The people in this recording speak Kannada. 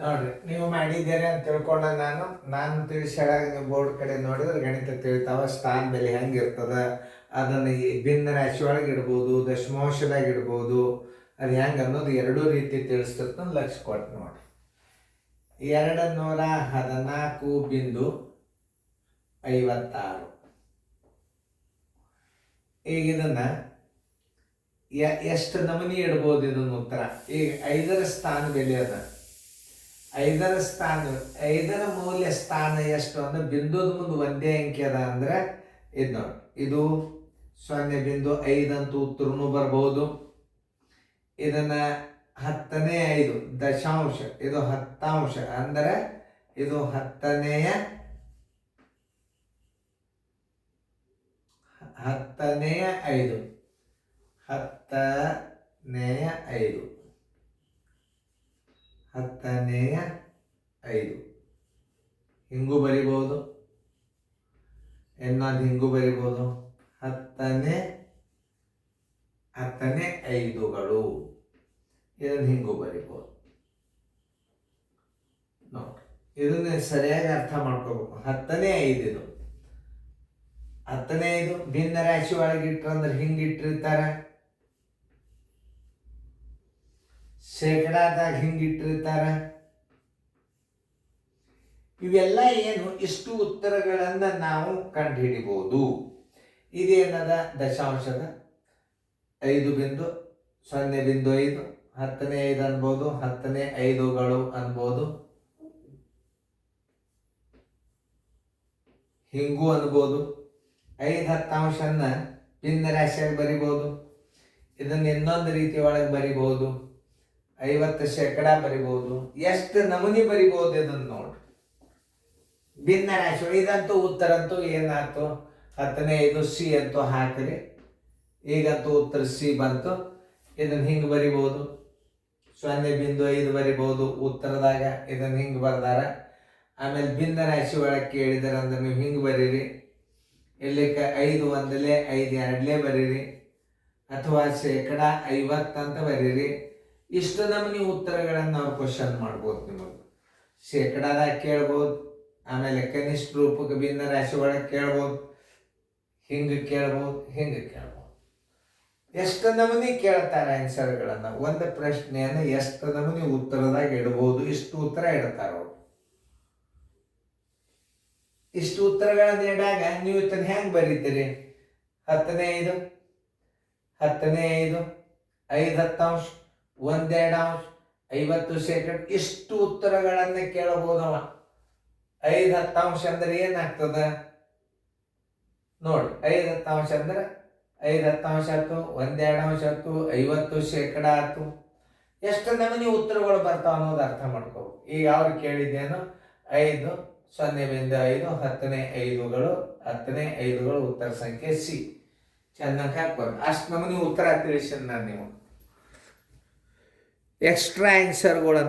ನೋಡ್ರಿ, ನೀವು ಮಾಡಿದ್ದೀರಿ ಅಂತ ತಿಳ್ಕೊಂಡ ನಾನು ತಿಳಿಸ್ಯಾಗ ನೀವು ಬೋರ್ಡ್ ಕಡೆ ನೋಡಿದ್ರೆ ಗಣಿತ ತಿಳಿತಾವ. ಸ್ಥಾನ ಬೆಲೆ ಹೆಂಗಿರ್ತದ, ಅದನ್ನು ಈ ಭಿನ್ನ ರಾಶಿ ಒಳಗೆ ಇಡ್ಬೋದು, ದಶಮಾಂಶದಾಗ ಇಡ್ಬೋದು, ಅದು ಹೆಂಗೆ ಅನ್ನೋದು ಎರಡೂ ರೀತಿ ತಿಳಿಸ್ತಿರ್ತಂದು ಲಕ್ಷ ಕೊಟ್ಟು ನೋಡಿ. 214.56. ಈಗ ಇದನ್ನು ಎಷ್ಟು ನಮೂನಿ ಇಡ್ಬೋದು ಇದನ್ನು ಉತ್ತರ. ಈಗ 5ರ ಸ್ಥಾನ ಬೆಲೆ ಅದ. 5ರ ಮೌಲ್ಯ ಸ್ಥಾನ ಎಷ್ಟು ಅಂದ್ರೆ ಬಿಂದುದ ಮುಂದೆ ಒಂದೇ ಅಂಕಿ ಅದ ಅಂದ್ರೆ ಇದು ನೋಡಿ, ಇದು 0.5 ಅಂತ ಉತ್ತರನೂ ಬರ್ಬೋದು. ಇದನ್ನ 10ನೇ 5 ದಶಾಂಶ, ಇದು 10ಅಂಶ ಅಂದ್ರೆ ಇದು 10ನೇ 5 ಹಿಂಗೂ ಬರಿಬಹುದು. ಇನ್ನೊಂದು ಹಿಂಗೂ ಬರಿಬಹುದು. 10ನೇ 5ಗಳು ಇದನ್ನು ಹಿಂಗೂ ಬರಿಬಹುದು. ನೋಡಿ, ಇದನ್ನ ಸರಿಯಾಗಿ ಅರ್ಥ ಮಾಡ್ಕೋಬೇಕು. 10ನೇ 5 ಇದು 10ನೇ 5 ಭಿನ್ನ ರಾಶಿ ಒಳಗೆ ಇಟ್ರಂದ್ರೆ ಹಿಂಗಿಟ್ಟಿರ್ತಾರೆ, ಶೇಕಡಾದಾಗ ಹಿಂಗಿಟ್ಟಿರ್ತಾರೆ. ಇವೆಲ್ಲ ಏನು, ಇಷ್ಟು ಉತ್ತರಗಳನ್ನ ನಾವು ಕಂಡು ಹಿಡಿಬಹುದು. ಇದೇನದ ದಶಾಂಶದ 5.0.5 10ನೇ 5 ಅನ್ಬೋದು, 10ನೇ 5ಗಳು ಅನ್ಬೋದು, ಹಿಂಗೂ ಅನ್ಬೋದು. 5 10ಅಂಶನ್ನ ಭಿನ್ನ ರಾಶಿಯಾಗಿ ಬರಿಬೋದು. ಇದನ್ನ ಇನ್ನೊಂದು ರೀತಿ ಒಳಗೆ ಬರಿಬಹುದು. 50% ಬರಿಬಹುದು. ಎಷ್ಟು ನಮೂನಿ ಬರಿಬಹುದು ಇದನ್ನು ನೋಡಿ. ಭಿನ್ನ ರಾಶಿ ಇದಂತೂ ಉತ್ತರ ಅಂತೂ ಏನಾಯ್ತು, 10ನೇ 5 ಸಿ ಅಂತೂ ಹಾಕ್ರಿ. ಈಗಂತೂ ಉತ್ತರ ಸಿ ಬಂತು. ಇದನ್ನು ಹಿಂಗೆ ಬರಿಬಹುದು, 0.5 ಬರಿಬಹುದು ಉತ್ತರದಾಗ. ಇದನ್ನು ಹಿಂಗೆ ಬರ್ದಾರ. ಆಮೇಲೆ ಭಿನ್ನ ರಾಶಿ ಒಳಗೆ ಕೇಳಿದಾರೆ ಅಂದ್ರೆ ನೀವು ಹಿಂಗೆ ಬರೀರಿ. ಇಲ್ಲಿಕ್ಕೆ 5 1ಲೇ 5 2ಲೇ ಬರೀರಿ, ಅಥವಾ 50% ಅಂತ ಬರೀರಿ. ಇಷ್ಟು ನಮೂನಿ ಉತ್ತರಗಳನ್ನು ಅವ್ರು ಕ್ವಶನ್ ಮಾಡ್ಬೋದು. ನಿಮಗೆ ಶೇಕಡಾದಾಗ ಕೇಳ್ಬೋದು, ಆಮೇಲೆ ಕನಿಷ್ಠ ರೂಪಕ್ಕೆ ಭಿನ್ನ ರಾಶಿ ಒಳಗೆ ಕೇಳ್ಬೋದು, ಹಿಂಗೆ ಕೇಳ್ಬೋದು, ಹಿಂಗೆ ಕೇಳ್ಬೋದು. ಎಷ್ಟು ನಮೂನಿ ಕೇಳ್ತಾರೆ ಆನ್ಸರ್ಗಳನ್ನು. ಒಂದು ಪ್ರಶ್ನೆಯನ್ನು ಎಷ್ಟು ನಮೂನಿ ಉತ್ತರದಾಗ ಇಡ್ಬೋದು, ಇಷ್ಟು ಉತ್ತರ ಇಡ್ತಾರೆ ಅವರು. ಇಷ್ಟು ಉತ್ತರಗಳನ್ನು ಇಡಾಗ ನೀವು ಇದನ್ನು ಹೆಂಗೆ ಬರೀತೀರಿ? 10ನೇ 5 5 10ಅಂಶ 1/2 50%, ಇಷ್ಟು ಉತ್ತರಗಳನ್ನು ಕೇಳಬಹುದವ. 5 10ಅಂಶ ಅಂದ್ರೆ ಏನಾಗ್ತದ ನೋಡಿ. 5 10ಅಂಶ ಅಂದ್ರೆ 5 10ಅಂಶ ಆಯ್ತು, 1/2 ಅಂಶ ಆಯ್ತು, 50% ಆಯ್ತು. ಎಷ್ಟು ನಮೂನಿ ಉತ್ತರಗಳು ಬರ್ತಾವ ಅನ್ನೋದು ಅರ್ಥ ಮಾಡ್ಕೋಬೇಕು. ಈಗ ಅವ್ರು ಕೇಳಿದ್ದೇನು, 5 0.5 10ನೇ 5ಗಳು 10ನೇ 5ಗಳು ಉತ್ತರ ಸಂಖ್ಯೆ ಸಿ. ಚೆನ್ನಾಗಿ ಹಾಕ್ಬಾರ್ದು. ಅಷ್ಟು ನಮೂನಿ ಉತ್ತರ ತಿಳಿಸಿ ನಾನು ನೀವು ಎಕ್ಸ್ಟ್ರಾ ಆನ್ಸರ್ಗಳು ಅಂತ